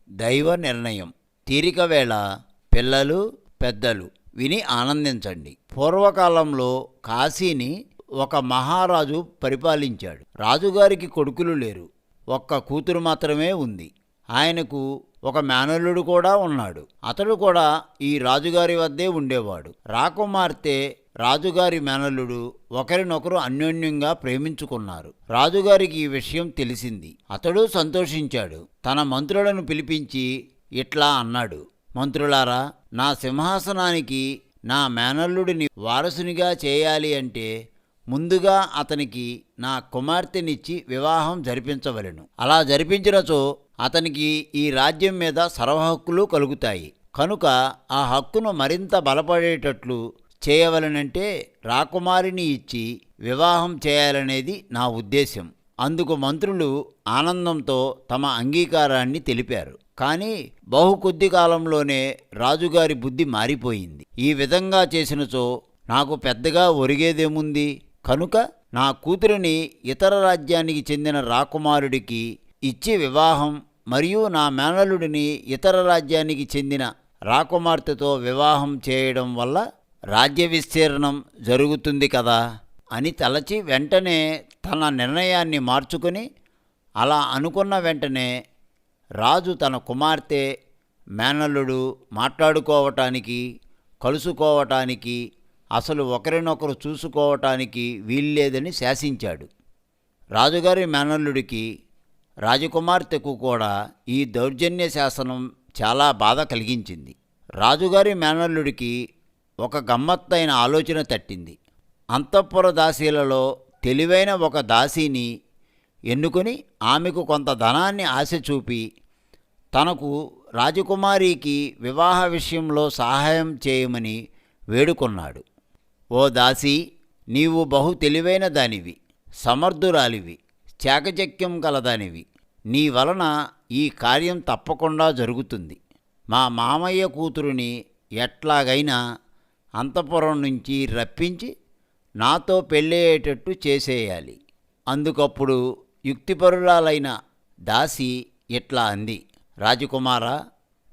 దైవ నిర్ణయం. తీరిక వేళ పిల్లలు పెద్దలు విని ఆనందించండి. పూర్వకాలంలో కాశీని ఒక మహారాజు పరిపాలించాడు. రాజుగారికి కొడుకులు లేరు, ఒక్క కూతురు మాత్రమే ఉంది. ఆయనకు ఒక మేనల్లుడు కూడా ఉన్నాడు. అతడు కూడా ఈ రాజుగారి వద్దే ఉండేవాడు. రాకుమార్తె రాజుగారి మేనల్లుడు ఒకరినొకరు అన్యోన్యంగా ప్రేమించుకున్నారు. రాజుగారికి ఈ విషయం తెలిసింది. అతడు సంతోషించాడు. తన మంత్రులను పిలిపించి ఇట్లా అన్నాడు: మంత్రులారా, నా సింహాసనానికి నా మేనల్లుడిని వారసునిగా చేయాలి అంటే ముందుగా అతనికి నా కుమార్తెనిచ్చి వివాహం జరిపించవలెను. అలా జరిపించినచో అతనికి ఈ రాజ్యం మీద సర్వహక్కులు కలుగుతాయి. కనుక ఆ హక్కును మరింత బలపడేటట్లు చేయవలనంటే రాకుమారిని ఇచ్చి వివాహం చేయాలనేది నా ఉద్దేశం. అందుకు మంత్రులు ఆనందంతో తమ అంగీకారాన్ని తెలిపారు. కానీ బహు కొద్ది కాలంలోనే రాజుగారి బుద్ధి మారిపోయింది. ఈ విధంగా చేసినచో నాకు పెద్దగా ఒరిగేదేముంది? కనుక నా కూతురిని ఇతర రాజ్యానికి చెందిన రాకుమారుడికి ఇచ్చి వివాహం, మరియు నా మేనల్లుడిని ఇతర రాజ్యానికి చెందిన రాకుమార్తెతో వివాహం చేయడం వల్ల రాజ్య విస్తీర్ణం జరుగుతుంది కదా అని తలచి వెంటనే తన నిర్ణయాన్ని మార్చుకుని, అలా అనుకున్న వెంటనే రాజు తన కుమార్తె మేనల్లుడు మాట్లాడుకోవటానికి, కలుసుకోవటానికి, అసలు ఒకరినొకరు చూసుకోవటానికి వీల్లేదని శాసించాడు. రాజుగారి మేనల్లుడికి రాజకుమార్తెకు కూడా ఈ దౌర్జన్య శాసనం చాలా బాధ కలిగించింది. రాజుగారి మేనల్లుడికి ఒక గమ్మత్తైన ఆలోచన తట్టింది. అంతఃపుర దాసీలలో తెలివైన ఒక దాసీని ఎన్నుకొని ఆమెకు కొంత ధనాన్ని ఆశ చూపి తనకు రాజకుమారికి వివాహ విషయంలో సహాయం చేయమని వేడుకొన్నాడు. ఓ దాసీ, నీవు బహు తెలివైన దానివి, సమర్థురాలివి, చాకచక్యం కలదానివి. నీ వలన ఈ కార్యం తప్పకుండా జరుగుతుంది. మా మామయ్య కూతురుని ఎట్లాగైనా అంతఃపురం నుంచి రప్పించి నాతో పెళ్ళయ్యేటట్టు చేసేయాలి. అందుకప్పుడు యుక్తిపరురాలైన దాసి ఇట్లా అంది: రాజకుమారా,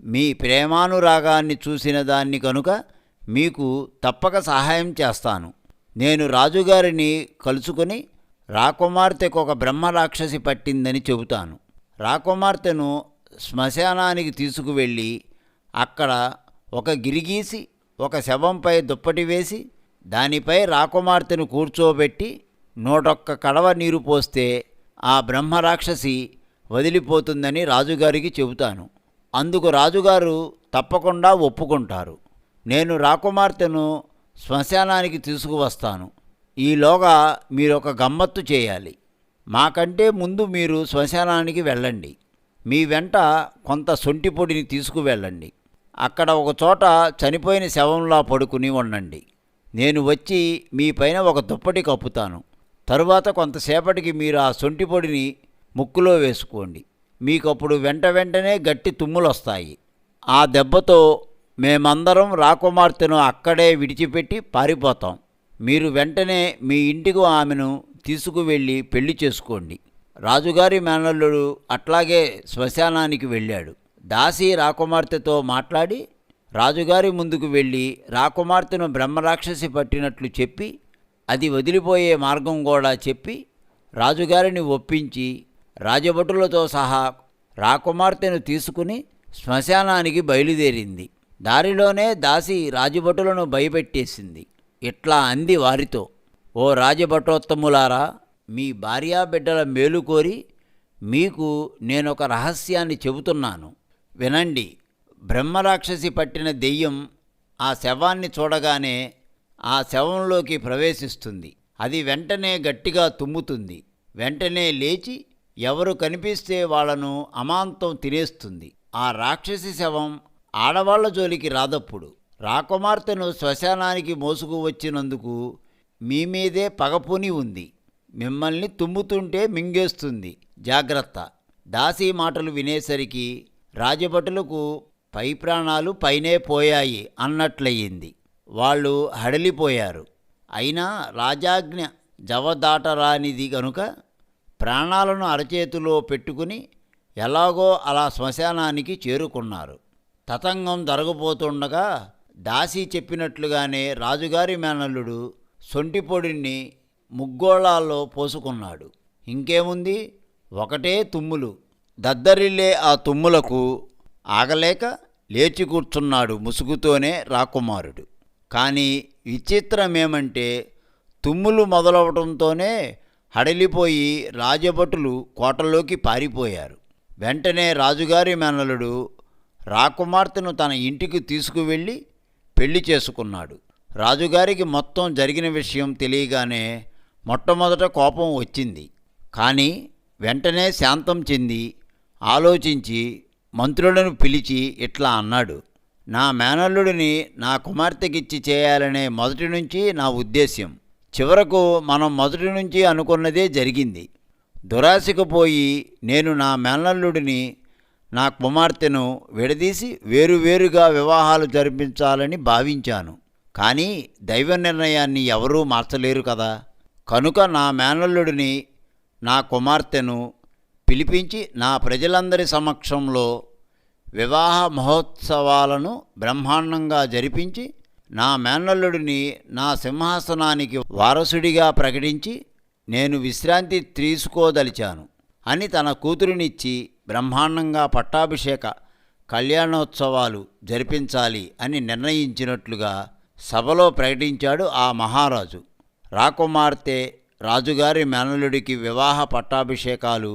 మీ ప్రేమానురాగాన్ని చూసిన దాన్ని కనుక మీకు తప్పక సహాయం చేస్తాను. నేను రాజుగారిని కలుసుకొని రాకుమార్తెకు ఒక బ్రహ్మరాక్షసి పట్టిందని చెబుతాను. రాకుమార్తెను శ్మశానానికి తీసుకువెళ్ళి అక్కడ ఒక గిరిగీసి ఒక శవంపై దుప్పటి వేసి దానిపై రాకుమార్తెను కూర్చోబెట్టి 101 కడవ నీరు పోస్తే ఆ బ్రహ్మరాక్షసి వదిలిపోతుందని రాజుగారికి చెబుతాను. అందుకు రాజుగారు తప్పకుండా ఒప్పుకుంటారు. నేను రాకుమార్తెను శ్మశానానికి తీసుకువస్తాను. ఈలోగా మీరొక గమ్మత్తు చేయాలి. మాకంటే ముందు మీరు శ్మశానానికి వెళ్ళండి. మీ వెంట కొంత సొంటి పొడిని తీసుకువెళ్ళండి. అక్కడ ఒక చోట చనిపోయిన శవంలా పడుకుని ఉండండి. నేను వచ్చి మీ పైన ఒక దుప్పటి కప్పుతాను. తరువాత కొంతసేపటికి మీరు ఆ సొంటి పొడిని ముక్కులో వేసుకోండి. మీకప్పుడు వెంటనే గట్టి తుమ్ములు వస్తాయి. ఆ దెబ్బతో మేమందరం రాకుమార్తెను అక్కడే విడిచిపెట్టి పారిపోతాం. మీరు వెంటనే మీ ఇంటికి ఆమెను తీసుకువెళ్ళి పెళ్లి చేసుకోండి. రాజుగారి మేనల్లుడు అట్లాగే శ్మశానానికి వెళ్ళాడు. దాసి రాకుమార్తెతో మాట్లాడి రాజుగారి ముందుకు వెళ్ళి రాకుమార్తెను బ్రహ్మరాక్షసి పట్టినట్లు చెప్పి, అది వదిలిపోయే మార్గం కూడా చెప్పి రాజుగారిని ఒప్పించి రాజభటులతో సహా రాకుమార్తెను తీసుకుని శ్మశానానికి బయలుదేరింది. దారిలోనే దాసి రాజభటులను భయపెట్టేసింది. ఇట్లా అంది వారితో: ఓ రాజభటోత్తములారా, మీ భార్యాబిడ్డల మేలు కోరి మీకు నేనొక రహస్యాన్ని చెబుతున్నాను, వినండి. బ్రహ్మరాక్షసి పట్టిన దెయ్యం ఆ శవాన్ని చూడగానే ఆ శవంలోకి ప్రవేశిస్తుంది. అది వెంటనే గట్టిగా తుమ్ముతుంది. వెంటనే లేచి ఎవరు కనిపిస్తే వాళ్లను అమాంతం తినేస్తుంది. ఆ రాక్షసి శవం ఆడవాళ్ల జోలికి రాదప్పుడు. రాకుమార్తెను శ్మశానానికి మోసుకు వచ్చినందుకు మీ మీదే పగపూని ఉంది. మిమ్మల్ని తుమ్ముతుంటే మింగేస్తుంది, జాగ్రత్త. దాసీ మాటలు వినేసరికి రాజభటులకు పై ప్రాణాలు పైనే పోయాయి అన్నట్లయింది. వాళ్ళు హడలిపోయారు. అయినా రాజాజ్ఞ జవదాటరానిది గనుక ప్రాణాలను అరచేతిలో పెట్టుకుని ఎలాగో అలా శ్మశానానికి చేరుకున్నారు. తతంగం జరగబోతుండగా దాసి చెప్పినట్లుగానే రాజుగారి మేనల్లుడు సొంటిపొడిని ముగ్గోళాల్లో పోసుకున్నాడు. ఇంకేముంది, ఒకటే తుమ్ములు. దద్దరిల్లే ఆ తుమ్ములకు ఆగలేక లేచి కూర్చున్నాడు ముసుగుతోనే రాకుమారుడు. కానీ విచిత్రమేమంటే తుమ్ములు మొదలవడంతోనే హడలిపోయి రాజభటులు కోటలోకి పారిపోయారు. వెంటనే రాజుగారి మేనల్లుడు రాకుమార్తెను తన ఇంటికి తీసుకువెళ్ళి పెళ్లి చేసుకున్నాడు. రాజుగారికి మొత్తం జరిగిన విషయం తెలియగానే మొట్టమొదట కోపం వచ్చింది. కానీ వెంటనే శాంతం చెంది ఆలోచించి మంత్రులను పిలిచి ఇట్లా అన్నాడు: నా మేనల్లుడిని నా కుమార్తెకిచ్చి చేయాలనే మొదటి నుంచి నా ఉద్దేశ్యం. చివరకు మనం మొదటి నుంచి అనుకున్నదే జరిగింది. దురాశకు పోయి నేను నా మేనల్లుడిని నా కుమార్తెను విడదీసి వేరువేరుగా వివాహాలు జరిపించాలని భావించాను. కానీ దైవ నిర్ణయాన్ని ఎవరూ మార్చలేరు కదా. కనుక నా మేనల్లుడిని నా కుమార్తెను పిలిపించి నా ప్రజలందరి సమక్షంలో వివాహ మహోత్సవాలను బ్రహ్మాండంగా జరిపించి నా మేనల్లుడిని నా సింహాసనానికి వారసుడిగా ప్రకటించి నేను విశ్రాంతి తీసుకోదలిచాను అని తన కూతురినిచ్చి బ్రహ్మాండంగా పట్టాభిషేక కళ్యాణోత్సవాలు జరిపించాలి అని నిర్ణయించినట్లుగా సభలో ప్రకటించాడు ఆ మహారాజు. రాకుమార్తె రాజుగారి మేనల్లుడికి వివాహ పట్టాభిషేకాలు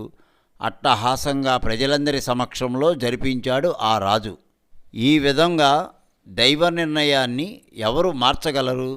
అట్టహాసంగా ప్రజలందరి సమక్షంలో జరిపించాడు ఆ రాజు. ఈ విధంగా దైవ నిర్ణయాన్ని ఎవరు మార్చగలరు?